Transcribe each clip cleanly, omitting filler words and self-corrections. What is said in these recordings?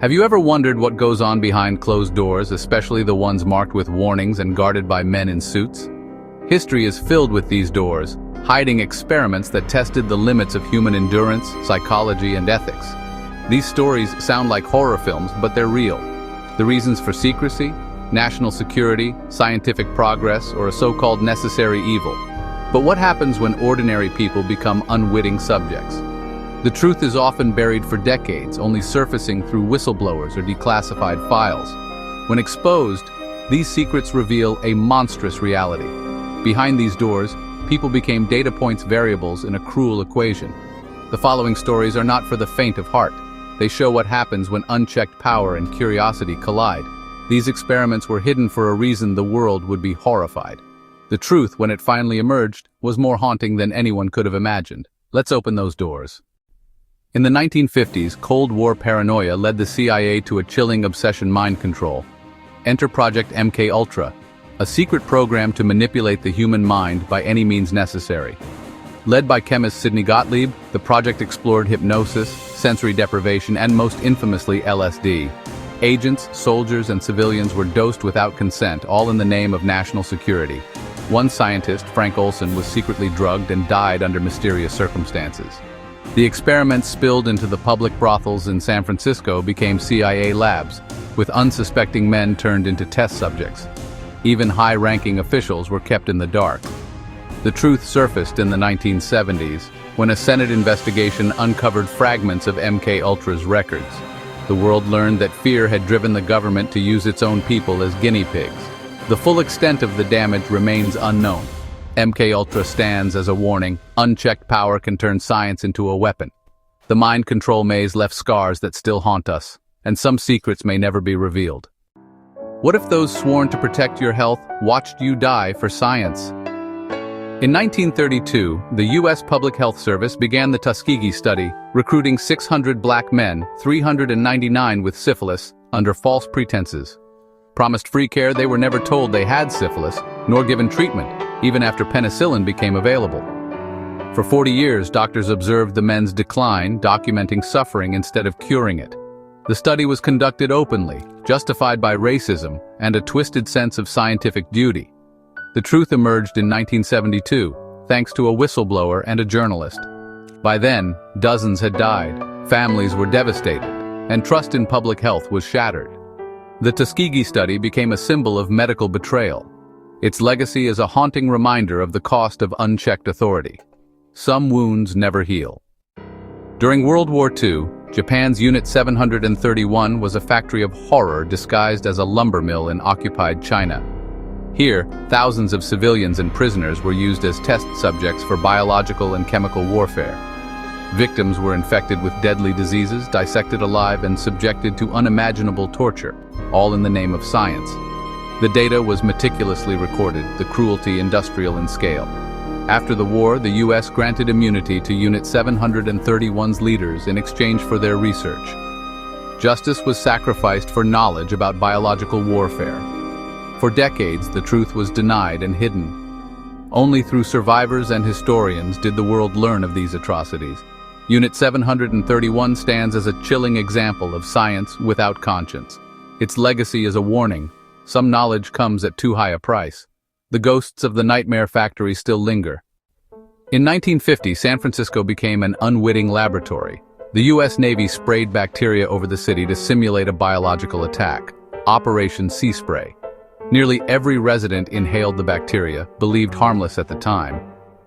Have you ever wondered what goes on behind closed doors, especially the ones marked with warnings and guarded by men in suits? History is filled with these doors, hiding experiments that tested the limits of human endurance, psychology, and ethics. These stories sound like horror films, but they're real. The reasons for secrecy, national security, scientific progress, or a so-called necessary evil. But what happens when ordinary people become unwitting subjects? The truth is often buried for decades, only surfacing through whistleblowers or declassified files. When exposed, these secrets reveal a monstrous reality. Behind these doors, people became data points variables in a cruel equation. The following stories are not for the faint of heart. They show what happens when unchecked power and curiosity collide. These experiments were hidden for a reason the world would be horrified. The truth, when it finally emerged, was more haunting than anyone could have imagined. Let's open those doors. In the 1950s, Cold War paranoia led the CIA to a chilling obsession: mind control. Enter Project MKUltra, a secret program to manipulate the human mind by any means necessary. Led by chemist Sidney Gottlieb, the project explored hypnosis, sensory deprivation, and most infamously LSD. Agents, soldiers, and civilians were dosed without consent, all in the name of national security. One scientist, Frank Olson, was secretly drugged and died under mysterious circumstances. The experiments spilled into the public brothels in San Francisco became CIA labs, with unsuspecting men turned into test subjects. Even high-ranking officials were kept in the dark. The truth surfaced in the 1970s, when a Senate investigation uncovered fragments of MKUltra's records. The world learned that fear had driven the government to use its own people as guinea pigs. The full extent of the damage remains unknown. MKUltra stands as a warning: unchecked power can turn science into a weapon. The mind control maze left scars that still haunt us, and some secrets may never be revealed. What if those sworn to protect your health watched you die for science? In 1932, the U.S. Public Health Service began the Tuskegee study, recruiting 600 black men, 399 with syphilis, under false pretenses. Promised free care, they were never told they had syphilis, nor given treatment, even after penicillin became available. For 40 years, doctors observed the men's decline, documenting suffering instead of curing it. The study was conducted openly, justified by racism and a twisted sense of scientific duty. The truth emerged in 1972, thanks to a whistleblower and a journalist. By then, dozens had died, families were devastated, and trust in public health was shattered. The Tuskegee study became a symbol of medical betrayal. Its legacy is a haunting reminder of the cost of unchecked authority. Some wounds never heal. During World War II, Japan's Unit 731 was a factory of horror disguised as a lumber mill in occupied China. Here, thousands of civilians and prisoners were used as test subjects for biological and chemical warfare. Victims were infected with deadly diseases, dissected alive, and subjected to unimaginable torture, all in the name of science. The data was meticulously recorded, the cruelty industrial in scale. After the war, the U.S. granted immunity to Unit 731's leaders in exchange for their research. Justice was sacrificed for knowledge about biological warfare. For decades, the truth was denied and hidden. Only through survivors and historians did the world learn of these atrocities. Unit 731 stands as a chilling example of science without conscience. Its legacy is a warning. Some knowledge comes at too high a price. The ghosts of the nightmare factory still linger. In 1950, San Francisco became an unwitting laboratory. The U.S. Navy sprayed bacteria over the city to simulate a biological attack. Operation Sea Spray. Nearly every resident inhaled the bacteria, believed harmless at the time.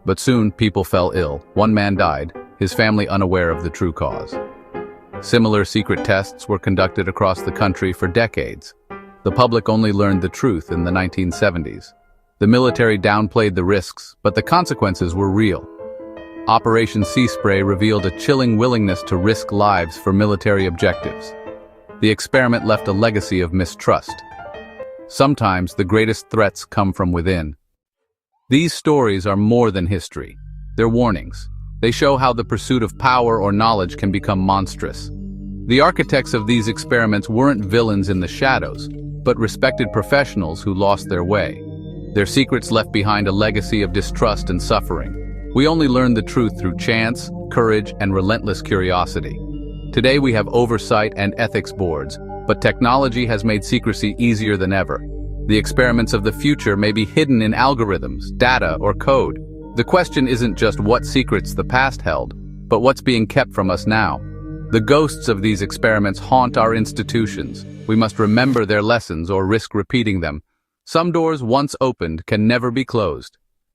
But soon, people fell ill. One man died, his family unaware of the true cause. Similar secret tests were conducted across the country for decades. The public only learned the truth in the 1970s. The military downplayed the risks, but the consequences were real. Operation Sea Spray revealed a chilling willingness to risk lives for military objectives. The experiment left a legacy of mistrust. Sometimes the greatest threats come from within. These stories are more than history. They're warnings. They show how the pursuit of power or knowledge can become monstrous. The architects of these experiments weren't villains in the shadows, but respected professionals who lost their way. Their secrets left behind a legacy of distrust and suffering. We only learn the truth through chance, courage, and relentless curiosity. Today we have oversight and ethics boards, but technology has made secrecy easier than ever. The experiments of the future may be hidden in algorithms, data, or code. The question isn't just what secrets the past held, but what's being kept from us now. The ghosts of these experiments haunt our institutions. We must remember their lessons or risk repeating them. Some doors once opened can never be closed.